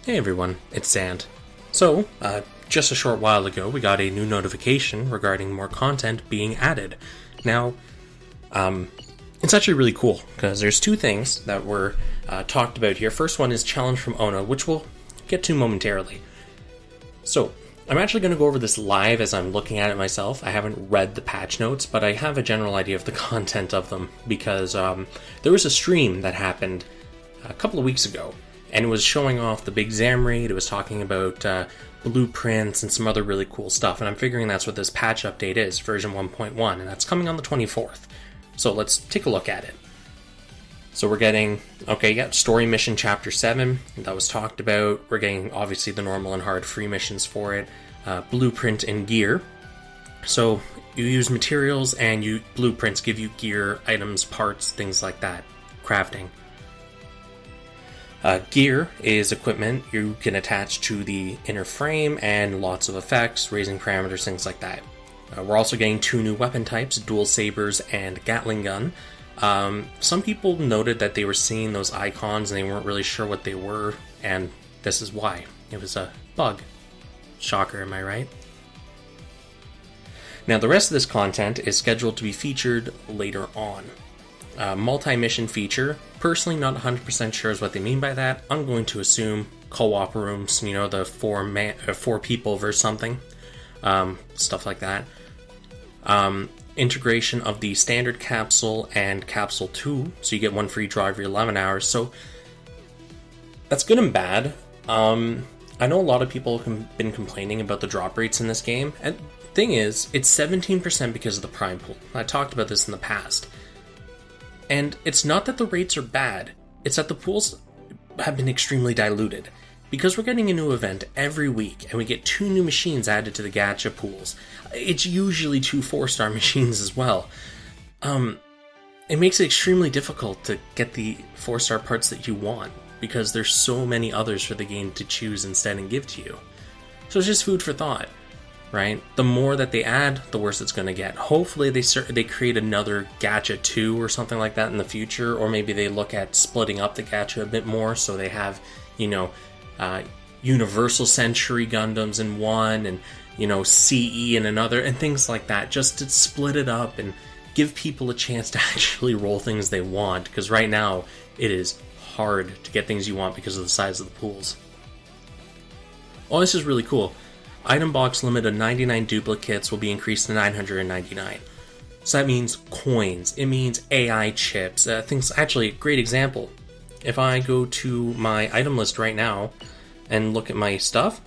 Hey everyone, it's Xant. So, just a short while ago, we got a new notification regarding more content being added. Now, it's actually really cool, because there's two things that were talked about here. First one is Challenge from Ono, which we'll get to momentarily. So, I'm actually going to go over this live as I'm looking at it myself. I haven't read the patch notes, but I have a general idea of the content of them, because there was a stream that happened a couple of weeks ago, and it was showing off the big exam raid. It was talking about blueprints and some other really cool stuff, and I'm figuring that's what this patch update is, version 1.1, and that's coming on the 24th. So let's take a look at it. So we're getting, Story Mission Chapter 7, that was talked about. We're getting, obviously, the normal and hard free missions for it. Blueprint and gear. So you use materials and blueprints give you gear, items, parts, things like that. Crafting. Gear is equipment you can attach to the inner frame and lots of effects, raising parameters, things like that. We're also getting two new weapon types, dual sabers and Gatling gun. Some people noted that they were seeing those icons and they weren't really sure what they were, and this is why. It was a bug. Shocker, am I right? Now, the rest of this content is scheduled to be featured later on. Multi-mission feature. Personally, not 100% sure is what they mean by that. I'm going to assume co-op rooms, the four people versus something. Stuff like that. Integration of the standard capsule and capsule 2, so you get one free draw every 11 hours. So that's good and bad. I know a lot of people have been complaining about the drop rates in this game, and the thing is, it's 17% because of the prime pool. I talked about this in the past. And it's not that the rates are bad, it's that the pools have been extremely diluted. Because we're getting a new event every week, and we get two new machines added to the Gacha pools, it's usually two 4-star machines as well. It makes it extremely difficult to get the 4-star parts that you want, because there's so many others for the game to choose instead and give to you. So it's just food for thought, right? The more that they add, the worse it's going to get. Hopefully they create another Gacha 2 or something like that in the future, or maybe they look at splitting up the Gacha a bit more, so they have, Universal Century Gundams in one, and, CE in another, and things like that, just to split it up and give people a chance to actually roll things they want, because right now it is hard to get things you want because of the size of the pools. Oh, this is really cool. Item box limit of 99 duplicates will be increased to 999. So that means coins, it means AI chips, things. Actually, great example. If I go to my item list right now and look at my stuff,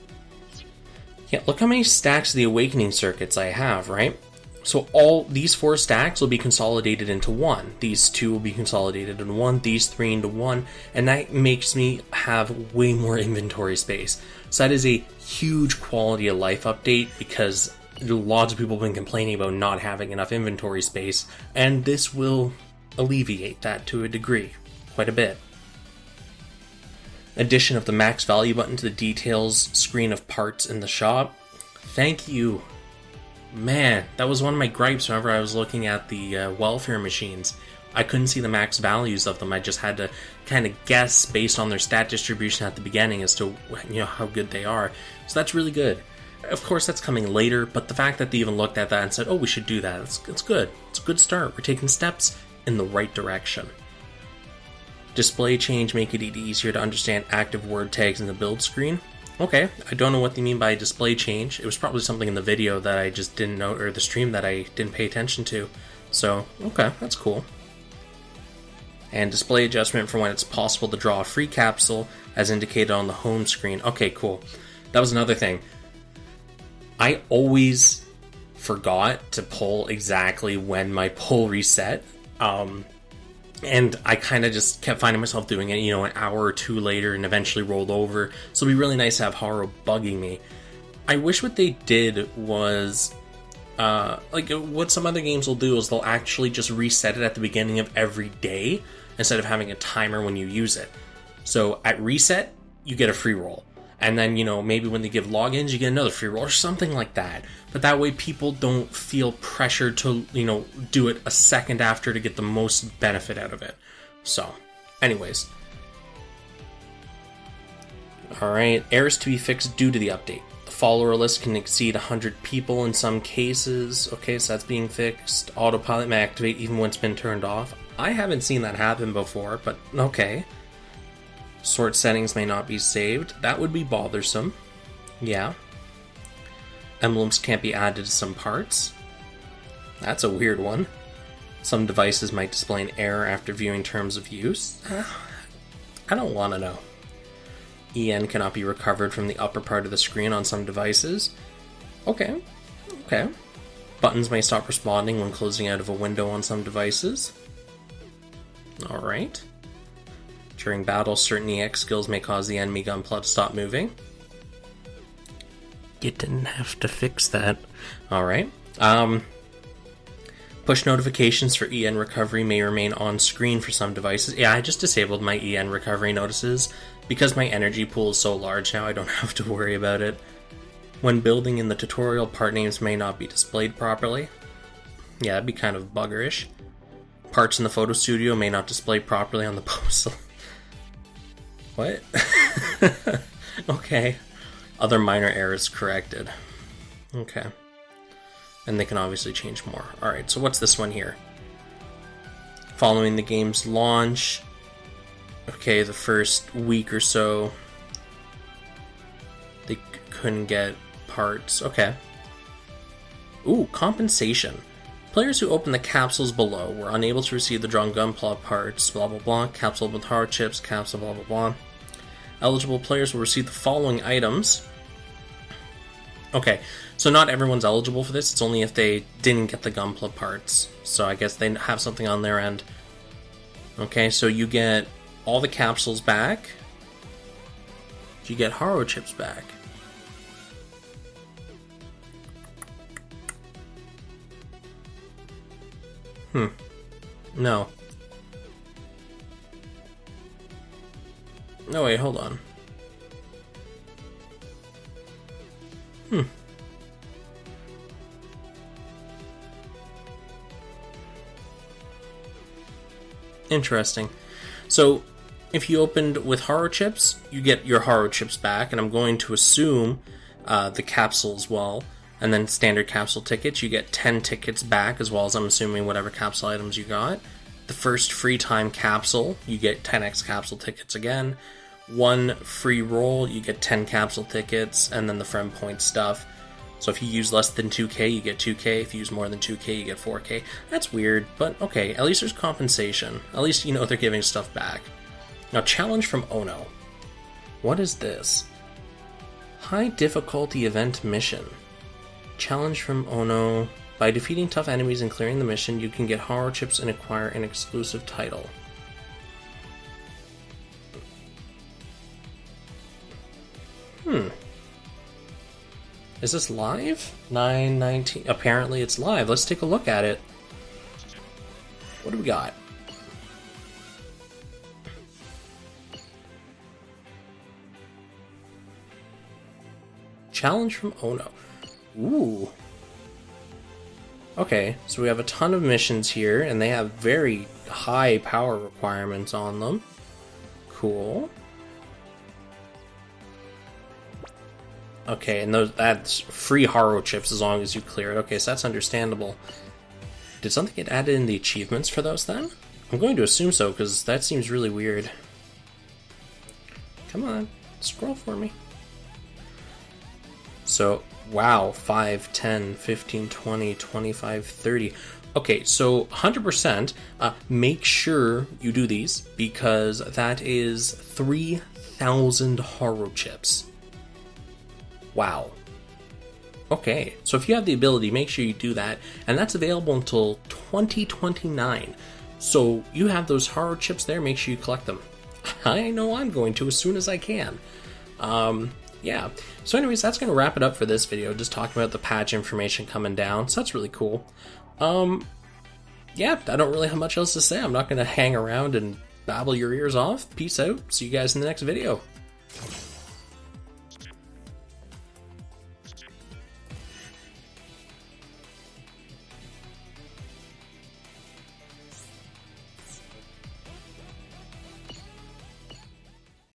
look how many stacks of the awakening circuits I have, right? So all these 4 stacks will be consolidated into one. These 2 will be consolidated into one, these 3 into one, and that makes me have way more inventory space. So that is a huge quality of life update, because lots of people have been complaining about not having enough inventory space, and this will alleviate that to a degree, quite a bit. Addition of the max value button to the details screen of parts in the shop. Thank you. Man, that was one of my gripes whenever I was looking at the welfare machines. I couldn't see the max values of them. I just had to kind of guess based on their stat distribution at the beginning as to how good they are. So that's really good. Of course, that's coming later, but the fact that they even looked at that and said, oh, we should do that, it's good. It's a good start. We're taking steps in the right direction. Display change, make it easier to understand active word tags in the build screen. Okay, I don't know what they mean by display change. It was probably something in the video that I just didn't know, or the stream that I didn't pay attention to. So, okay, that's cool. And display adjustment for when it's possible to draw a free capsule as indicated on the home screen. Okay, cool. That was another thing. I always forgot to pull exactly when my pull reset. And I kind of just kept finding myself doing it, an hour or two later, and eventually rolled over. So it'd be really nice to have Haro bugging me. I wish what they did was, what some other games will do is they'll actually just reset it at the beginning of every day, instead of having a timer when you use it. So at reset, you get a free roll. And then, maybe when they give logins, you get another free roll or something like that. But that way people don't feel pressured to, do it a second after to get the most benefit out of it. So, anyways. Alright, errors to be fixed due to the update. The follower list can exceed 100 people in some cases. Okay, so that's being fixed. Autopilot may activate even when it's been turned off. I haven't seen that happen before, but okay. Sort settings may not be saved. That would be bothersome. Yeah. Emblems can't be added to some parts. That's a weird one. Some devices might display an error after viewing terms of use. I don't want to know. EN cannot be recovered from the upper part of the screen on some devices. Okay. Buttons may stop responding when closing out of a window on some devices. Alright. During battle, certain EX skills may cause the enemy Gunpla to stop moving. You didn't have to fix that. Alright. Push notifications for EN recovery may remain on screen for some devices. Yeah, I just disabled my EN recovery notices. Because my energy pool is so large now, I don't have to worry about it. When building in the tutorial, part names may not be displayed properly. Yeah, that'd be kind of buggerish. Parts in the photo studio may not display properly on the post. What? Okay. Other minor errors corrected. Okay. And they can obviously change more. Alright, so what's this one here? Following the game's launch, okay, the first week or so, they couldn't get parts. Okay. Ooh, compensation. Players who opened the capsules below were unable to receive the drawn Gunpla parts, blah blah blah, capsule with Haro chips, capsule blah blah blah. Eligible players will receive the following items. Okay, so not everyone's eligible for this, it's only if they didn't get the Gunpla parts. So I guess they have something on their end. Okay, so you get all the capsules back. You get Haro chips back. No. No, wait, hold on. Interesting. So, if you opened with Haro chips, you get your Haro chips back, and I'm going to assume the capsule as well. And then standard capsule tickets, you get 10 tickets back, as well as I'm assuming whatever capsule items you got. The first free time capsule, you get 10x capsule tickets again. One free roll, you get 10 capsule tickets, and then the friend point stuff. So if you use less than 2k, you get 2k. If you use more than 2k, you get 4k. That's weird, but okay, at least there's compensation. At least you know they're giving stuff back. Now, challenge from Ono. What is this? High difficulty event mission. Challenge from Ono. By defeating tough enemies and clearing the mission, you can get Haro chips and acquire an exclusive title. Is this live? 9:19. Apparently it's live. Let's take a look at it. What do we got? Challenge from Ono. Ooh. Okay, so we have a ton of missions here, and they have very high power requirements on them. Cool. Okay, and that's free Haro chips as long as you clear it. Okay, so that's understandable. Did something get added in the achievements for those then? I'm going to assume so, because that seems really weird. Come on, scroll for me. So, wow, 5, 10, 15, 20, 25, 30. Okay, so 100%, make sure you do these, because that is 3,000 Haro chips. Wow. Okay, so if you have the ability, make sure you do that, and that's available until 2029. So you have those Haro chips there, make sure you collect them. I know I'm going to as soon as I can. Yeah, so anyways, that's going to wrap it up for this video, just talking about the patch information coming down, so that's really cool. Yeah, I don't really have much else to say. I'm not going to hang around and babble your ears off. Peace out, see you guys in the next video.